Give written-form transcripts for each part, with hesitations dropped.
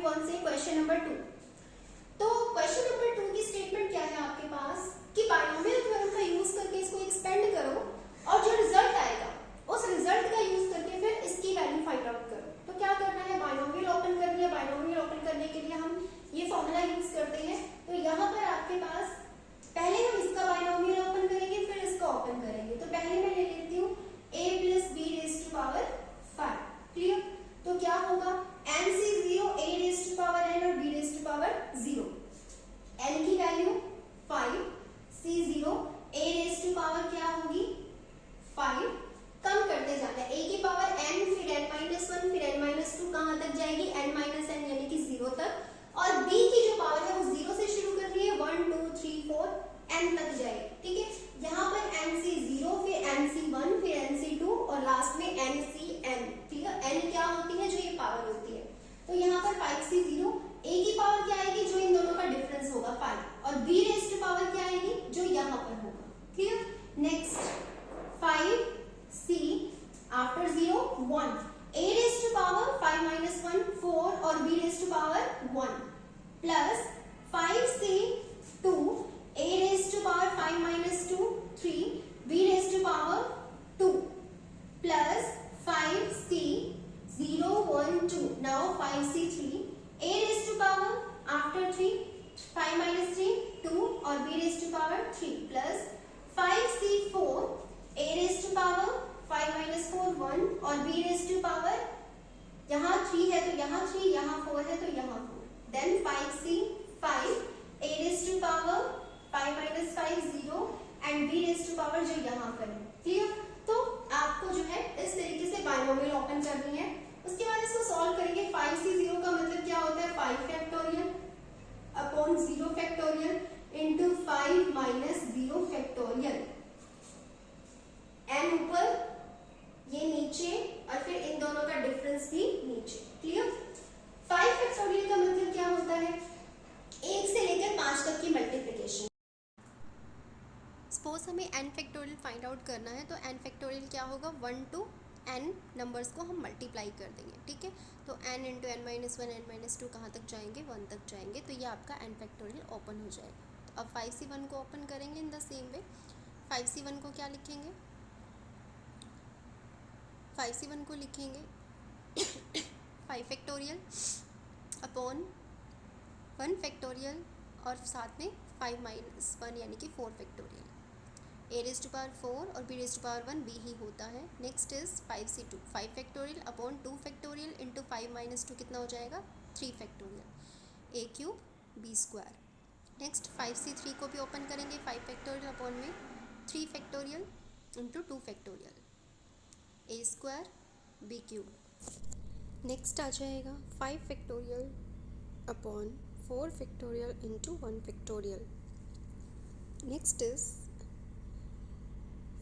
1 से question number 2। तो question number 2 की स्टेटमेंट क्या है आपके पास कि बाइनोमियल थ्योरम का यूज करके इसको एक्सपेंड करो और जो रिजल्ट आएगा उस रिजल्ट का यूज करके फिर इसकी वैल्यू फाइंड आउट करो। तो क्या करना है, बाइनोमियल ओपन कर लिया। बाइनोमियल ओपन करने के लिए हम ये फॉर्मूला यूज करते हैं। तो यहाँ पर आपके पास पहले हम इसका बाइनोमियल ओपन करेंगे फिर इसका ओपन करेंगे। तो पहले मैं ले लेती हूँ a plus b raise to power 5। Clear? तो क्या होगा, n से 0 a raise to power n और b raise to power 0। n की value 5, c 0 a raise to power क्या होगी 5। कम करते जाना है, a की पावर n फिर n माइनस 1 फिर n माइनस 2 कहाँ तक जाएगी n माइनस n यानी कि 0 तक। और b की जो पावर है वो 0 से शुरू कर रही है 1 2 3 4 n तक जाएगी। ठीक है, यहाँ पर n से 0 फिर n से 1 फिर n से 2 और लास्ट में n से n। ठीक है, n क्या होती है, जो ये पावर होती है। तो यहाँ पर 5 से 0 a की पावर क्या आएगी, जो इन दोनों का डिफरेंस होगा 5 और b रेज़ टू पावर क्या आएगी, जो यहाँ पर होगा। Clear? Next 5 c after 0 1 a raise to power 5 minus 1 4 और b raise to power 1 plus 5 से 2 a raise to power 5 minus 2 3 b raise to power 2 plus 5c 0 1 2 now 5c3 a raised to power after 3 5 minus 3 2 और b raised to power 3 plus 5c4 a raised to power 5 minus 4 1 और b raised to power यहाँ 3 है तो यहाँ 3 यहाँ 4 है तो यहाँ 4 then 5c5 a raised to power 5 minus 5 0 and b raised to power जो यहाँ पर है। क्लियर? तो आपको जो है इस तरीके से बाइनोमियल ओपन करनी है। उसके बाद इसको सॉल्व करेंगे। 5 से 0 का मतलब क्या होता है, 5 factorial upon 0 factorial into 5 minus 0 factorial. n ऊपर ये नीचे और फिर इन दोनों का डिफरेंस भी नीचे। क्लियर? 5 फैक्टोरियल का मतलब क्या होता है, 1 से लेकर 5 तक की मल्टीप्लिकेशन। सपोज हमें n फैक्टोरियल फाइंड आउट करना है तो n फैक्टोरियल क्या होगा, 1 to n नंबर्स को हम मल्टीप्लाई कर देंगे। ठीक है, तो n into n minus 1 n minus 2 कहाँ तक जाएंगे, 1 तक जाएंगे। तो ये आपका n फैक्टोरियल ओपन हो जाएगा। तो अब 5c1 को ओपन करेंगे in the same way. 5c1 को क्या लिखेंगे, 5c1 को लिखेंगे 5 फैक्टोरियल अपॉन 1 फैक्टोरियल और साथ में 5 माइनस 1 यानी कि 4 factorial. a raise to power 4 और b raise to power 1 b ही होता है। Next is 5c2 5 factorial upon 2 factorial into 5 minus 2 कितना हो जाएगा, 3 factorial a cube b square. Next 5c3 को भी ओपन करेंगे 5 फैक्टोरियल अपॉन में 3 factorial into 2 factorial a square b cube. Next आ जाएगा 5 factorial upon 4 factorial into 1 factorial. Next is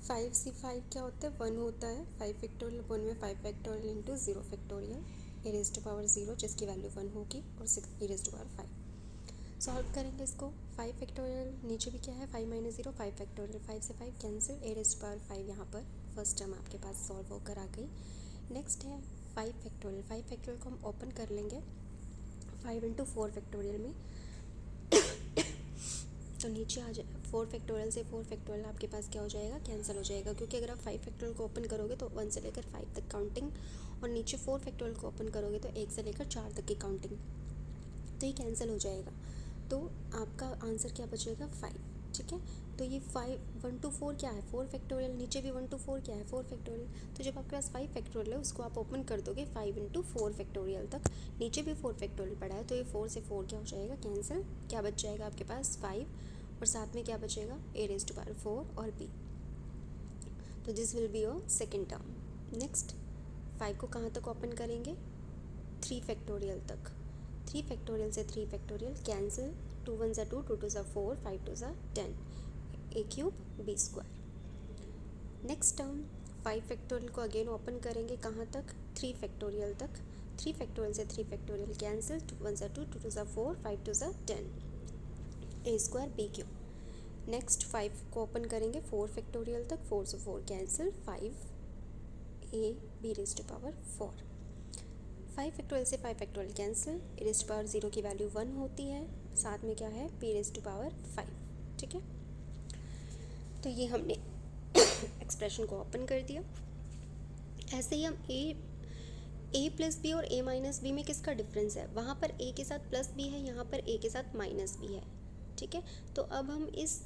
5c5 क्या होता है, 1 होता है। 5 फैक्टोरियल अपॉन में 5 factorial into 0 factorial a raise to power 0 जिसकी वैल्यू 1 होगी और 6 a raise to power 5। Solve करेंगे इसको। 5 फैक्टोरियल नीचे भी क्या है, 5 माइनस 0 5 फैक्टोरियल, 5 से 5 cancel, a raise to power 5 यहाँ पर फर्स्ट टर्म आपके पास सॉल्व होकर आ गई। नेक्स्ट है 5 फैक्टोरियल। 5 फैक्टोरियल को हम ओपन कर लेंगे 5 इंटू 4 फैक्टोरियल में तो नीचे आ जाए 4 फैक्टोरियल से 4 फैक्टोरियल आपके पास क्या हो जाएगा, कैंसिल हो जाएगा। क्योंकि अगर आप 5 फैक्टोरियल को ओपन करोगे तो 1 से लेकर 5 तक काउंटिंग और नीचे 4 फैक्टोरियल को ओपन करोगे तो 1 से लेकर 4 तक की काउंटिंग, तो ये कैंसिल हो जाएगा। तो आपका आंसर क्या बचेगा, 5। ठीक है, तो ये 5 1 to 4 क्या है, 4 फैक्टोरियल, नीचे भी 1 to 4 क्या है, 4 फैक्टोरियल। तो जब आपके पास 5 फैक्टोरियल है उसको आप ओपन कर दोगे 5 इंटू 4 फैक्टोरियल तक, नीचे भी 4 फैक्टोरियल पड़ा है तो ये 4 से 4 क्या हो जाएगा, कैंसिल। क्या बच जाएगा आपके पास 5 और साथ में क्या बचेगा, ए रेज़ टू पावर 4 और b। तो this will be your second term. Next 5 को कहाँ तक ओपन करेंगे, 3 फैक्टोरियल तक। 3 फैक्टोरियल से 3 फैक्टोरियल कैंसिल, 2 1 ज़ा 2 2 2 ज़ा 4 5 2 ज़ा 10 a cube b square. Next term 5 factorial को अगेन ओपन करेंगे कहाँ तक, 3 फैक्टोरियल तक। 3 फैक्टोरियल से 3 फैक्टोरियल कैंसिल, 2 1 ज़ा 2 2 2 ज़ा 4 5 2 ज़ा 10 ए स्क्वायर बी क्यूब। नेक्स्ट 5 को ओपन करेंगे 4 फैक्टोरियल तक, 4 से 4 cancel, 5 a b raise to power 4। 5 factorial से 5 factorial cancel, a raise to power 0 की वैल्यू 1 होती है, साथ में क्या है पी रेज़ टू पावर 5, ठीक है। तो ये हमने एक्सप्रेशन को ओपन कर दिया। ऐसे ही हम ए प्लस बी और ए माइनस बी में किसका डिफरेंस है, वहाँ पर ए के साथ प्लस बी है, यहाँ पर ए के साथ माइनस बी है, ठीक है। तो अब हम इस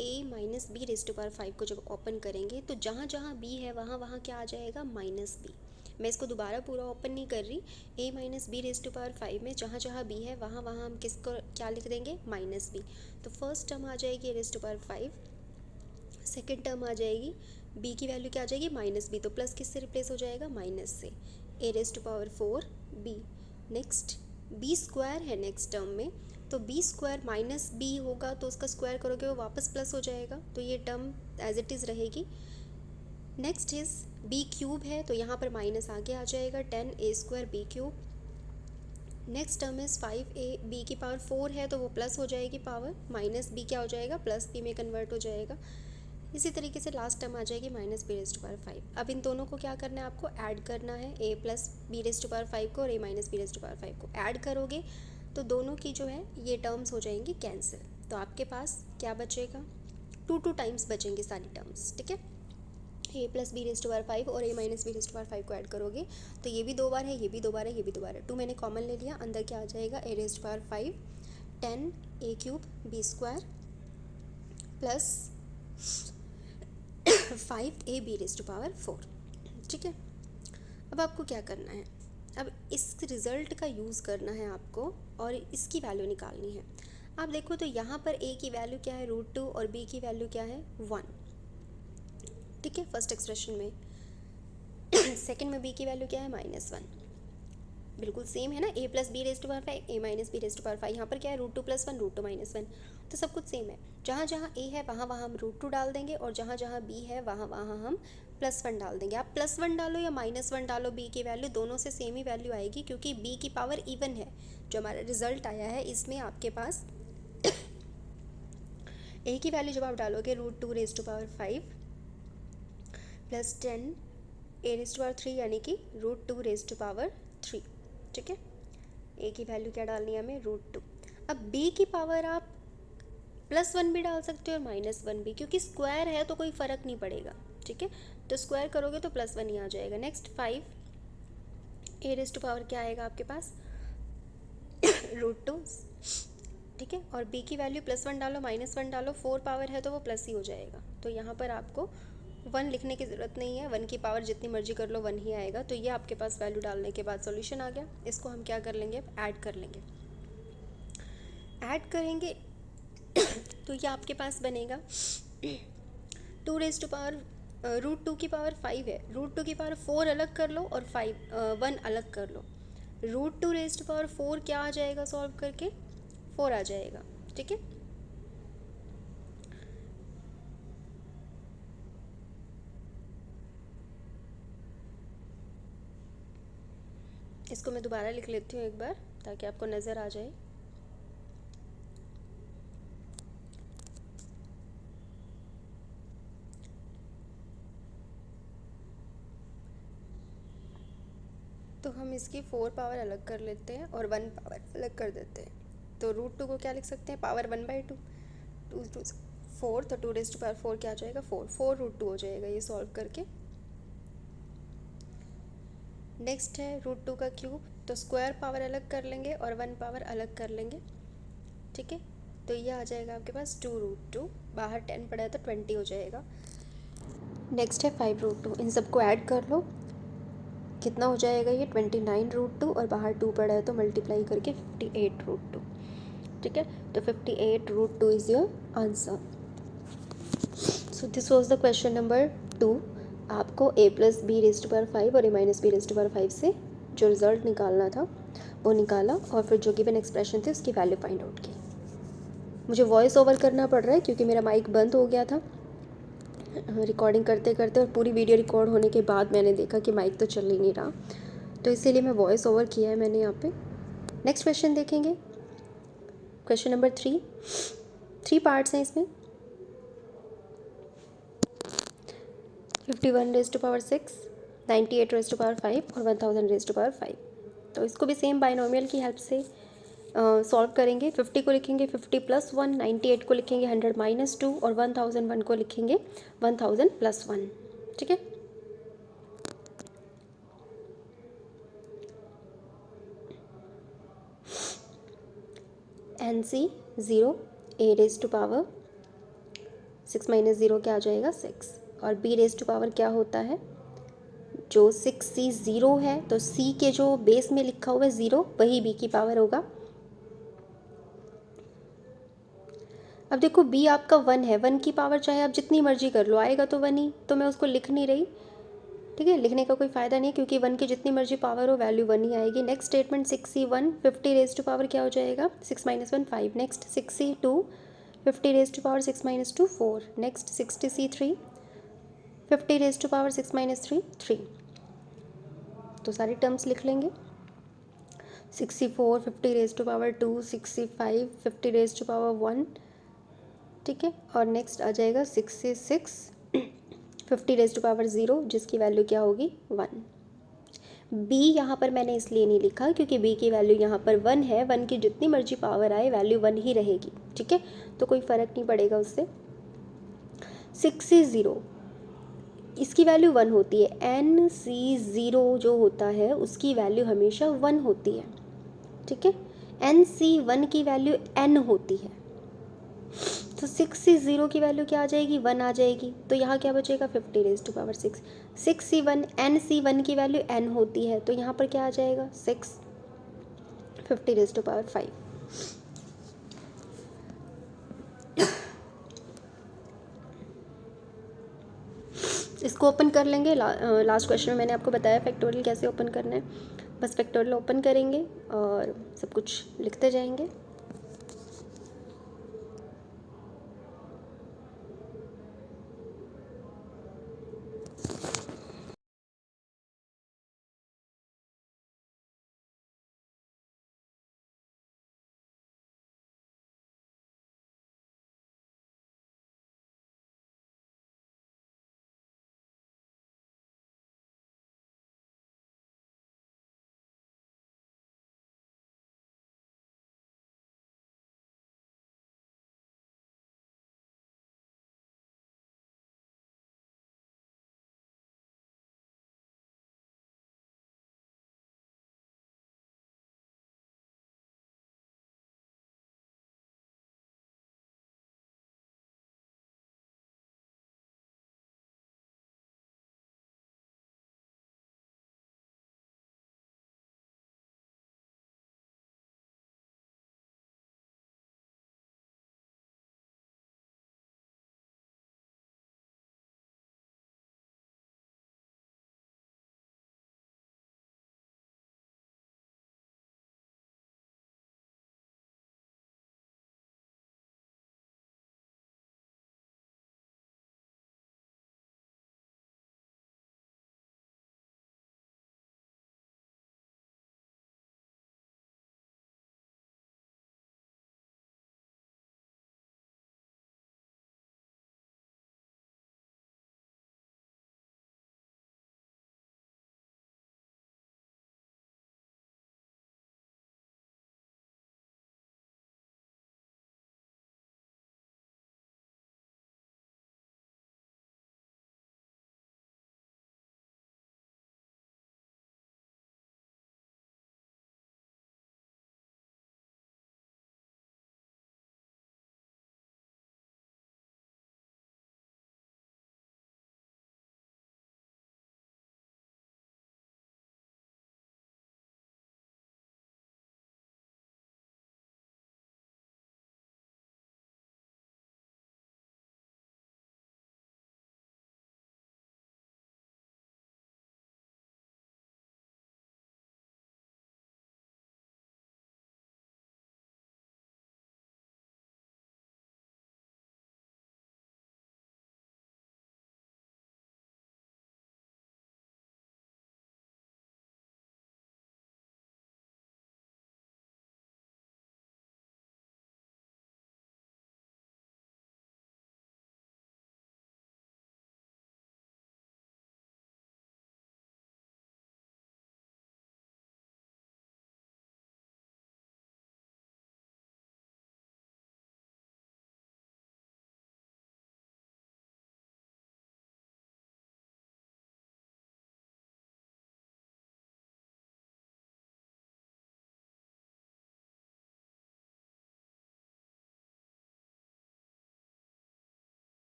a minus b raise to power 5 को जब ओपन करेंगे तो जहाँ जहाँ बी है वहाँ वहाँ क्या आ जाएगा माइनस बी। मैं इसको दोबारा पूरा ओपन नहीं कर रही। A minus b raise to power 5 में जहाँ जहाँ बी है वहाँ वहाँ हम किसको क्या लिख देंगे माइनस बी। तो फर्स्ट टर्म आ जाएगी a raise to power 5, second term आ जाएगी b की वैल्यू क्या आ जाएगी माइनस बी, तो प्लस किससे रिप्लेस हो जाएगा माइनस से, a raise to power 4 b। Next b square है नेक्स्ट टर्म में, तो b स्क्वायर माइनस b होगा तो उसका स्क्वायर करोगे वो वापस प्लस हो जाएगा, तो ये टर्म एज इट इज़ रहेगी। नेक्स्ट इज b क्यूब है तो यहाँ पर माइनस आगे आ जाएगा 10a square b cube. Next term is 5a, b की पावर 4 है तो वो प्लस हो जाएगी पावर, माइनस b क्या हो जाएगा प्लस b में कन्वर्ट हो जाएगा। इसी तरीके से लास्ट टर्म आ जाएगी minus b raise to power 5। अब इन दोनों को क्या करना है आपको ऐड करना है, a plus b raise to power 5 को और a minus b raise to power 5 को ऐड करोगे तो दोनों की जो है ये टर्म्स हो जाएंगी कैंसिल। तो आपके पास क्या बचेगा, 2 टाइम्स बचेंगे सारी टर्म्स, ठीक है। A plus b raise to power 5 और a minus b raise to power 5 को ऐड करोगे तो ये भी 2 बार है, ये भी 2 बार है, ये भी 2 बार है। 2 मैंने कॉमन ले लिया, अंदर क्या आ जाएगा a raise to power 5 10 a cube b square plus 5a b raise to power 4, ठीक है। अब आपको क्या करना है, अब इस रिज़ल्ट का यूज़ करना है आपको और इसकी वैल्यू निकालनी है। आप देखो तो यहाँ पर a की वैल्यू क्या है √2 और b की वैल्यू क्या है 1, ठीक है फर्स्ट एक्सप्रेशन में। सेकंड में b की वैल्यू क्या है -1, बिल्कुल सेम है ना, a plus b raise to power 5 a minus b raise to power 5, यहाँ पर क्या है √2 + 1 √2 - 1, तो सब कुछ सेम है। जहाँ जहाँ a है वहाँ वहाँ हम √2 डाल देंगे और जहाँ जहाँ b है वहाँ वहाँ हम +1 डाल देंगे। आप +1 डालो या -1 डालो, b की वैल्यू दोनों से सेम ही वैल्यू आएगी क्योंकि b की पावर इवन है। जो हमारा रिजल्ट आया है इसमें आपके पास a की वैल्यू जब आप डालोगे √2 raise to power 5 plus 10 a raise to power 3 यानी कि √2 रेज़ टू पावर 3, ठीक है। a की वैल्यू क्या डालनी है हमें √2। अब b की पावर आप +1 भी डाल सकते हो और -1 भी, क्योंकि स्क्वायर है तो कोई फ़र्क नहीं पड़ेगा, ठीक है। तो स्क्वायर करोगे तो +1 ही आ जाएगा। Next 5 a raise to power क्या आएगा आपके पास √2, ठीक है। और b की वैल्यू +1 डालो -1 डालो, 4 पावर है तो वो प्लस ही हो जाएगा। तो यहाँ पर आपको 1 लिखने की ज़रूरत नहीं है, 1 की पावर जितनी मर्जी कर लो 1 ही आएगा। तो ये आपके पास वैल्यू डालने के बाद सॉल्यूशन आ गया। इसको हम क्या कर लेंगे, ऐड कर लेंगे। ऐड करेंगे तो ये आपके पास बनेगा 2 रेज़ टू पावर √2 की पावर 5 है, √2 की पावर 4 अलग कर लो और 1 अलग कर लो। √2 रेज़ टू पावर 4 क्या आ जाएगा सॉल्व करके 4 आ जाएगा, ठीक है। इसको मैं दोबारा लिख लेती हूँ एक बार ताकि आपको नज़र आ जाए। तो हम इसकी 4 पावर अलग कर लेते हैं और 1 पावर अलग कर देते हैं। तो √2 को क्या लिख सकते हैं, पावर 1/2, 2 2 4, तो 2 रेज़ टू पावर 4 क्या आ जाएगा 4 √2 हो जाएगा ये सॉल्व करके। नेक्स्ट है √2 का क्यूब, तो स्क्वायर पावर अलग कर लेंगे और 1 पावर अलग कर लेंगे, ठीक है। तो ये आ जाएगा आपके पास 2 √2, बाहर 10 पड़ा है तो 20 हो जाएगा। नेक्स्ट है 5 √2, इन सबको ऐड कर लो, कितना हो जाएगा ये 29 √2 और बाहर 2 पड़ा है तो मल्टीप्लाई करके 58 √2, ठीक है। तो 58 √2 is your answer. So this was the question number 2। आपको a plus b raise to power 5 और a minus b raise to power 5 से जो रिज़ल्ट निकालना था वो निकाला और फिर जो गिवन एक्सप्रेशन थी उसकी वैल्यू फाइंड आउट की। मुझे वॉइस ओवर करना पड़ रहा है क्योंकि मेरा माइक बंद हो गया था रिकॉर्डिंग करते करते, और पूरी वीडियो रिकॉर्ड होने के बाद मैंने देखा कि माइक तो चल ही नहीं रहा, तो इसीलिए मैं वॉइस ओवर किया है मैंने यहाँ पे। नेक्स्ट क्वेश्चन देखेंगे, क्वेश्चन नंबर 3 पार्ट्स हैं इसमें। 51 raise to power 6, 98 raise to power 5 और 1000 रेज़ टू पावर 5। तो इसको भी सेम बाइनोमियल की हेल्प से सॉल्व करेंगे। 50 को लिखेंगे 50 प्लस 1, 98 को लिखेंगे 100 माइनस 2 और 1001 को लिखेंगे 1000 प्लस 1। ठीक है, NC 0, A raise to power 6 minus 0 क्या आ जाएगा 6, और B रेज टू पावर क्या होता है, जो 6C 0 है तो C के जो बेस में लिखा हुआ है 0 वही B की पावर होगा। अब देखो B आपका 1 है, 1 की पावर चाहे आप जितनी मर्जी कर लो आएगा तो 1 ही, तो मैं उसको लिख नहीं रही। ठीक है, लिखने का कोई फ़ायदा नहीं क्योंकि 1 की जितनी मर्जी पावर हो वैल्यू 1 ही आएगी। Next statement 6C1 50 raise to power क्या हो जाएगा 6 minus 1 5। Next 6C2 50 raise to power 6 minus 2 4। Next 60C3 50 raise to power 6 minus 3 3। तो सारी टर्म्स लिख लेंगे। 64 50 raise to power 2, 65 50 raise to power 1। ठीक है, और नेक्स्ट आ जाएगा 66 50 रेज टू पावर 0 जिसकी वैल्यू क्या होगी 1। बी यहाँ पर मैंने इसलिए नहीं लिखा क्योंकि बी की वैल्यू यहाँ पर 1 है, 1 की जितनी मर्जी पावर आए वैल्यू 1 ही रहेगी। ठीक है, तो कोई फ़र्क नहीं पड़ेगा उससे। 6C0 इसकी वैल्यू 1 होती है, NC0 जो होता है उसकी वैल्यू हमेशा 1 होती है। ठीक है, NC1 की वैल्यू n होती है, तो 6C0 की वैल्यू क्या आ जाएगी 1 आ जाएगी। तो यहाँ क्या बचेगा 50 raise to power 6। 6C1 NC1 की वैल्यू n होती है, तो यहाँ पर क्या आ जाएगा 6 50 रेज टू पावर 5। इसको ओपन कर लेंगे। लास्ट क्वेश्चन में मैंने आपको बताया फैक्टोरियल कैसे ओपन करना है, बस फैक्टोरियल ओपन करेंगे और सब कुछ लिखते जाएंगे।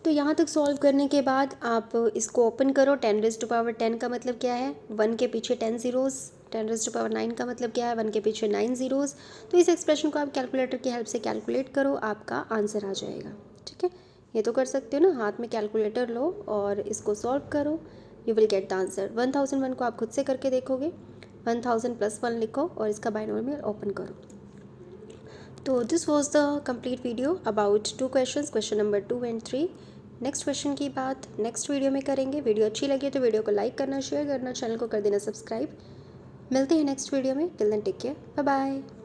तो यहाँ तक सॉल्व करने के बाद आप इसको ओपन करो। 10⁻10 का मतलब क्या है, 1 के पीछे 10 ज़ीरोज़। 10⁻9 का मतलब क्या है, 1 के पीछे 9 ज़ीरोज़। तो इस एक्सप्रेशन को आप कैलकुलेटर की हेल्प से कैलकुलेट करो, आपका आंसर आ जाएगा। ठीक है, ये तो कर सकते हो ना, हाथ में कैलकुलेटर लो और इसको सॉल्व करो, you will get the answer. 1001 को आप खुद से करके देखोगे। 1000 + 1 लिखो और इसका बाइनोमियल ओपन करो। तो this was the complete video about 2 questions, question number 2 and 3। Next question की बात नेक्स्ट वीडियो में करेंगे। वीडियो अच्छी लगी तो वीडियो को लाइक करना, शेयर करना, चैनल को कर देना सब्सक्राइब। मिलते हैं नेक्स्ट वीडियो में। Till then take care, bye bye.